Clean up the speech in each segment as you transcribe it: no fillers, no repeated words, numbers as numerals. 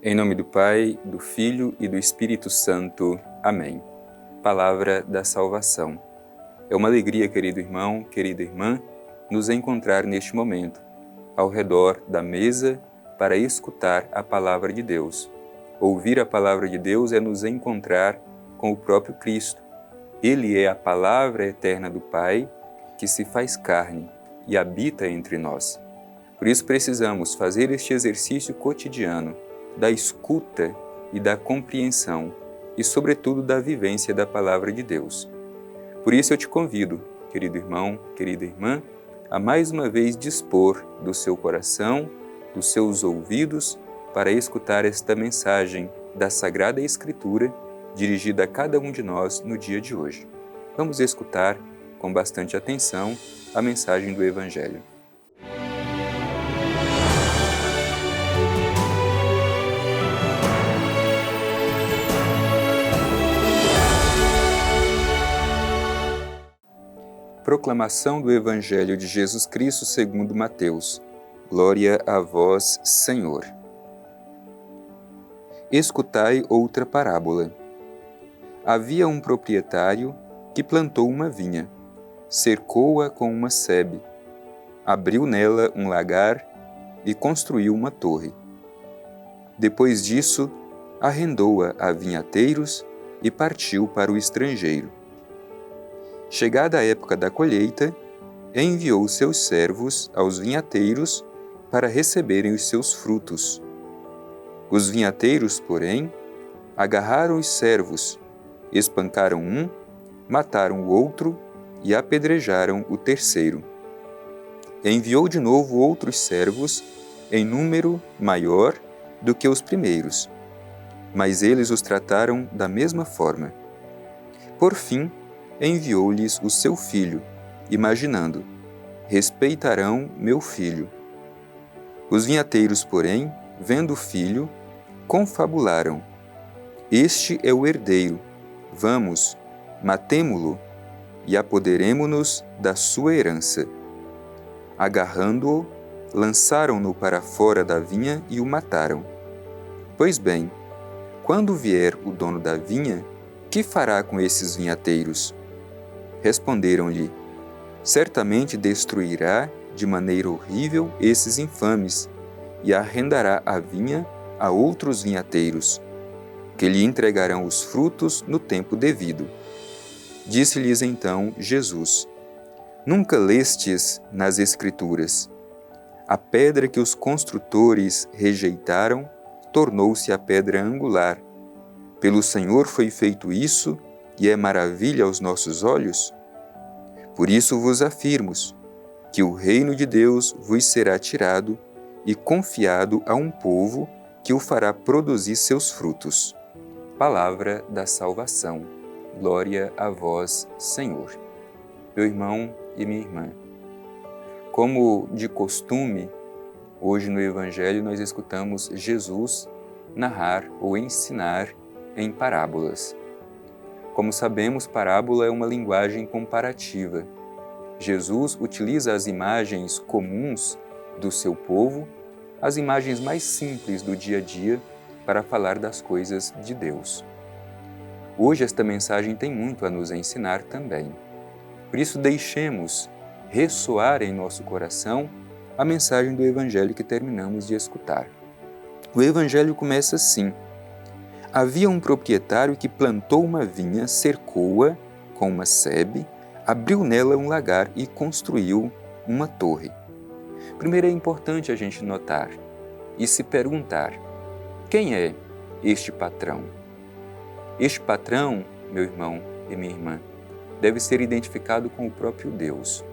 Em nome do Pai, do Filho e do Espírito Santo. Amém. Palavra da salvação. É uma alegria, querido irmão, querida irmã, nos encontrar neste momento, ao redor da mesa, para escutar a Palavra de Deus. Ouvir a Palavra de Deus é nos encontrar com o próprio Cristo. Ele é a Palavra eterna do Pai, que se faz carne e habita entre nós. Por isso precisamos fazer este exercício cotidiano da escuta e da compreensão e, sobretudo, da vivência da Palavra de Deus. Por isso eu te convido, querido irmão, querida irmã, a mais uma vez dispor do seu coração, dos seus ouvidos, para escutar esta mensagem da Sagrada Escritura dirigida a cada um de nós no dia de hoje. Vamos escutar com bastante atenção a mensagem do Evangelho. Proclamação do Evangelho de Jesus Cristo segundo Mateus. Glória a vós, Senhor. Escutai outra parábola. Havia um proprietário que plantou uma vinha, cercou-a com uma sebe, abriu nela um lagar e construiu uma torre. Depois disso, arrendou-a a vinhateiros e partiu para o estrangeiro. Chegada a época da colheita, enviou seus servos aos vinhateiros para receberem os seus frutos. Os vinhateiros, porém, agarraram os servos, espancaram um, mataram o outro e apedrejaram o terceiro. Enviou de novo outros servos, em número maior do que os primeiros, mas eles os trataram da mesma forma. Por fim, enviou-lhes o seu filho, imaginando: respeitarão meu filho. Os vinhateiros, porém, vendo o filho, confabularam: este é o herdeiro, vamos, matemo-lo e apoderemo-nos da sua herança. Agarrando-o, lançaram-no para fora da vinha e o mataram. Pois bem, quando vier o dono da vinha, que fará com esses vinhateiros? Responderam-lhe: certamente destruirá de maneira horrível esses infames e arrendará a vinha a outros vinhateiros, que lhe entregarão os frutos no tempo devido. Disse-lhes então Jesus: nunca lestes nas Escrituras: a pedra que os construtores rejeitaram tornou-se a pedra angular. Pelo Senhor foi feito isso, e é maravilha aos nossos olhos? Por isso vos afirmo que o reino de Deus vos será tirado e confiado a um povo que o fará produzir seus frutos. Palavra da salvação. Glória a vós, Senhor. Meu irmão e minha irmã, como de costume, hoje no Evangelho nós escutamos Jesus narrar ou ensinar em parábolas. Como sabemos, parábola é uma linguagem comparativa. Jesus utiliza as imagens comuns do seu povo, as imagens mais simples do dia a dia, para falar das coisas de Deus. Hoje esta mensagem tem muito a nos ensinar também. Por isso deixemos ressoar em nosso coração a mensagem do Evangelho que terminamos de escutar. O Evangelho começa assim: havia um proprietário que plantou uma vinha, cercou-a com uma sebe, abriu nela um lagar e construiu uma torre. Primeiro é importante a gente notar e se perguntar: quem é este patrão? Este patrão, meu irmão e minha irmã, deve ser identificado com o próprio Deus.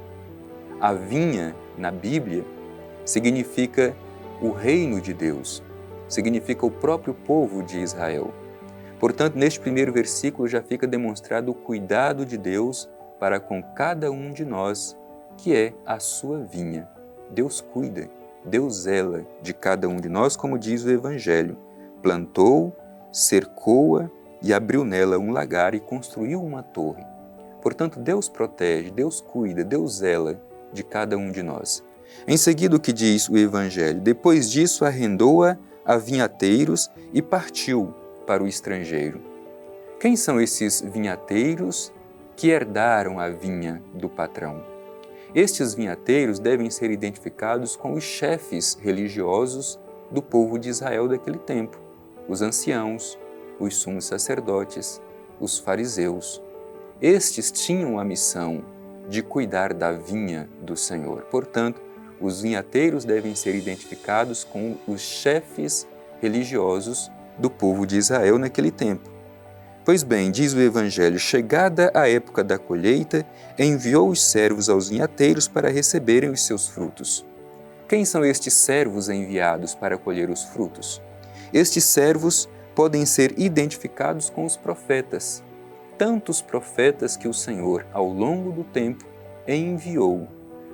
A vinha, na Bíblia, significa o reino de Deus, significa o próprio povo de Israel. Portanto, neste primeiro versículo já fica demonstrado o cuidado de Deus para com cada um de nós, que é a sua vinha. Deus cuida, Deus zela de cada um de nós, como diz o Evangelho. Plantou, cercou-a e abriu nela um lagar e construiu uma torre. Portanto, Deus protege, Deus cuida, Deus zela de cada um de nós. Em seguida, o que diz o Evangelho? Depois disso, arrendou-a a vinhateiros e partiu para o estrangeiro. Quem são esses vinhateiros que herdaram a vinha do patrão? Estes vinhateiros devem ser identificados com os chefes religiosos do povo de Israel daquele tempo, os anciãos, os sumos sacerdotes, os fariseus. Estes tinham a missão de cuidar da vinha do Senhor. Portanto, os vinhateiros devem ser identificados com os chefes religiosos do povo de Israel naquele tempo. Pois bem, diz o Evangelho, chegada a época da colheita, enviou os servos aos vinhateiros para receberem os seus frutos. Quem são estes servos enviados para colher os frutos? Estes servos podem ser identificados com os profetas, tantos profetas que o Senhor, ao longo do tempo, enviou,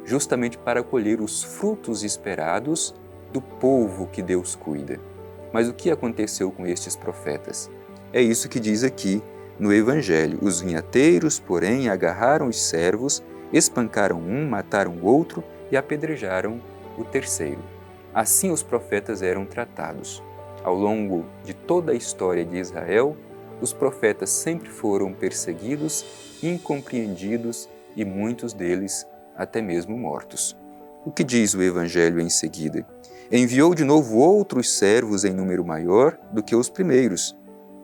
justamente para colher os frutos esperados do povo que Deus cuida. Mas o que aconteceu com estes profetas? É isso que diz aqui no Evangelho. Os vinhateiros, porém, agarraram os servos, espancaram um, mataram o outro e apedrejaram o terceiro. Assim os profetas eram tratados. Ao longo de toda a história de Israel, os profetas sempre foram perseguidos, incompreendidos e muitos deles até mesmo mortos. O que diz o Evangelho em seguida? Enviou de novo outros servos em número maior do que os primeiros,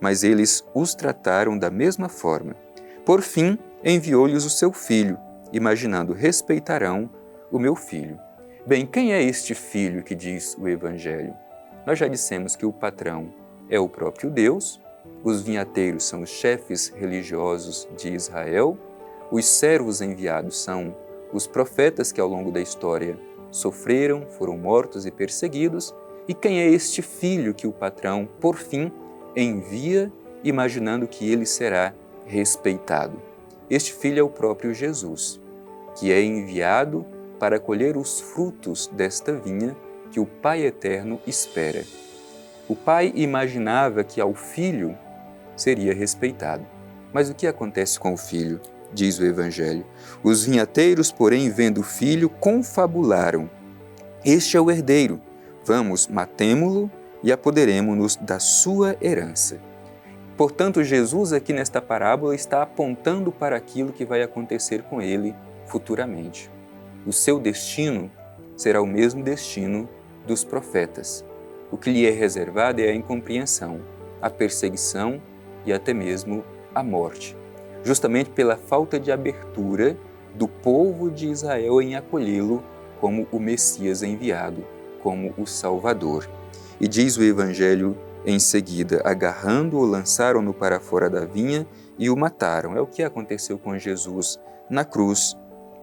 mas eles os trataram da mesma forma. Por fim, enviou-lhes o seu filho, imaginando: respeitarão o meu filho. Bem, quem é este filho que diz o Evangelho? Nós já dissemos que o patrão é o próprio Deus, os vinhateiros são os chefes religiosos de Israel, os servos enviados são os profetas que ao longo da história sofreram, foram mortos e perseguidos, e quem é este filho que o patrão, por fim, envia, imaginando que ele será respeitado? Este filho é o próprio Jesus, que é enviado para colher os frutos desta vinha que o Pai Eterno espera. O Pai imaginava que ao Filho seria respeitado. Mas o que acontece com o Filho? Diz o Evangelho. Os vinhateiros, porém, vendo o Filho, confabularam: este é o herdeiro, vamos, matemo-lo e apoderemo-nos da sua herança. Portanto, Jesus aqui nesta parábola está apontando para aquilo que vai acontecer com ele futuramente. O seu destino será o mesmo destino dos profetas. O que lhe é reservado é a incompreensão, a perseguição e até mesmo a morte, justamente pela falta de abertura do povo de Israel em acolhê-lo como o Messias enviado, como o Salvador. E diz o Evangelho em seguida: agarrando-o, lançaram-no para fora da vinha e o mataram. É o que aconteceu com Jesus na cruz.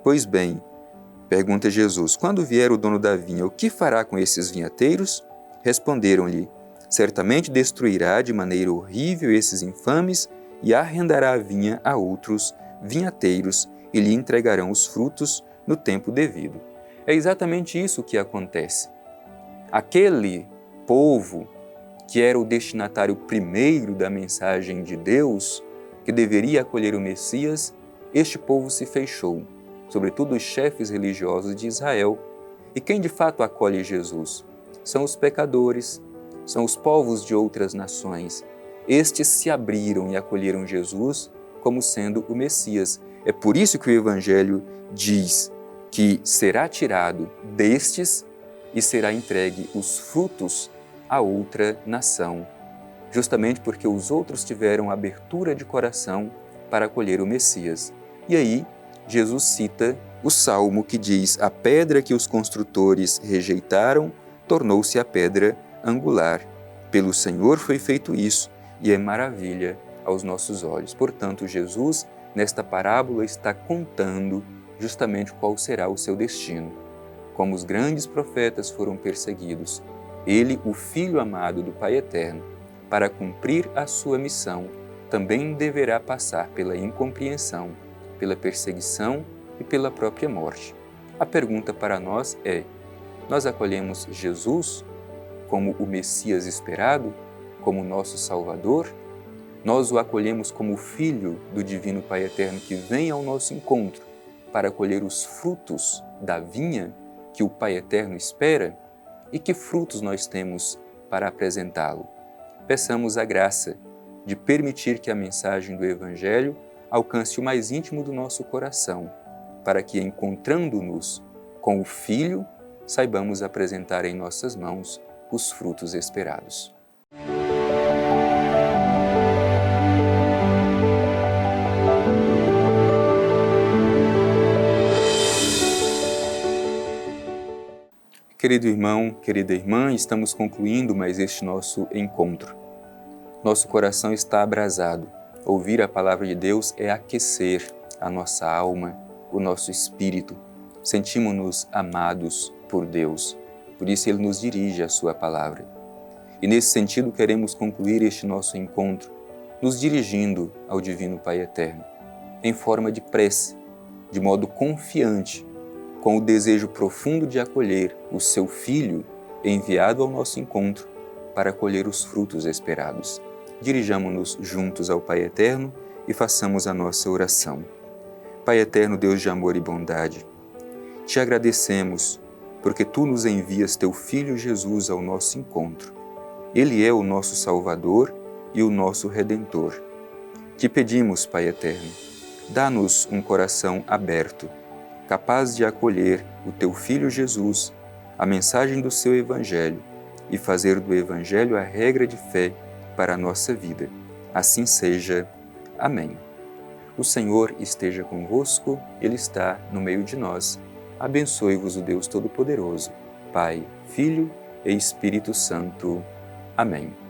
Pois bem, pergunta Jesus: quando vier o dono da vinha, o que fará com esses vinhateiros? Responderam-lhe: certamente destruirá de maneira horrível esses infames e arrendará a vinha a outros vinhateiros e lhe entregarão os frutos no tempo devido. É exatamente isso que acontece. Aquele povo que era o destinatário primeiro da mensagem de Deus, que deveria acolher o Messias, este povo se fechou, sobretudo os chefes religiosos de Israel. E quem de fato acolhe Jesus? São os pecadores, são os povos de outras nações. Estes se abriram e acolheram Jesus como sendo o Messias. É por isso que o Evangelho diz que será tirado destes e será entregue os frutos a outra nação, justamente porque os outros tiveram abertura de coração para acolher o Messias. E aí, Jesus cita o Salmo que diz: a pedra que os construtores rejeitaram tornou-se a pedra angular. Pelo Senhor foi feito isso, e é maravilha aos nossos olhos. Portanto, Jesus, nesta parábola, está contando justamente qual será o seu destino. Como os grandes profetas foram perseguidos, ele, o Filho amado do Pai Eterno, para cumprir a sua missão, também deverá passar pela incompreensão, pela perseguição e pela própria morte. A pergunta para nós é: nós acolhemos Jesus como o Messias esperado, como nosso Salvador? Nós o acolhemos como Filho do Divino Pai Eterno que vem ao nosso encontro para colher os frutos da vinha que o Pai Eterno espera? E que frutos nós temos para apresentá-lo. Peçamos a graça de permitir que a mensagem do Evangelho alcance o mais íntimo do nosso coração, para que, encontrando-nos com o Filho, saibamos apresentar em nossas mãos os frutos esperados. Querido irmão, querida irmã, estamos concluindo mais este nosso encontro. Nosso coração está abrasado. Ouvir a palavra de Deus é aquecer a nossa alma, o nosso espírito. Sentimos-nos amados por Deus. Por isso Ele nos dirige a sua palavra. E nesse sentido queremos concluir este nosso encontro, nos dirigindo ao Divino Pai Eterno, em forma de prece, de modo confiante, com o desejo profundo de acolher o seu Filho enviado ao nosso encontro para colher os frutos esperados. Dirijamo-nos juntos ao Pai Eterno e façamos a nossa oração. Pai Eterno, Deus de amor e bondade, te agradecemos porque Tu nos envias Teu Filho Jesus ao nosso encontro. Ele é o nosso Salvador e o nosso Redentor. Te pedimos, Pai Eterno, dá-nos um coração aberto, capaz de acolher o Teu Filho Jesus, a mensagem do Seu Evangelho e fazer do Evangelho a regra de fé para a nossa vida. Assim seja. Amém. O Senhor esteja convosco, Ele está no meio de nós. Abençoe-vos o Deus Todo-Poderoso, Pai, Filho e Espírito Santo. Amém.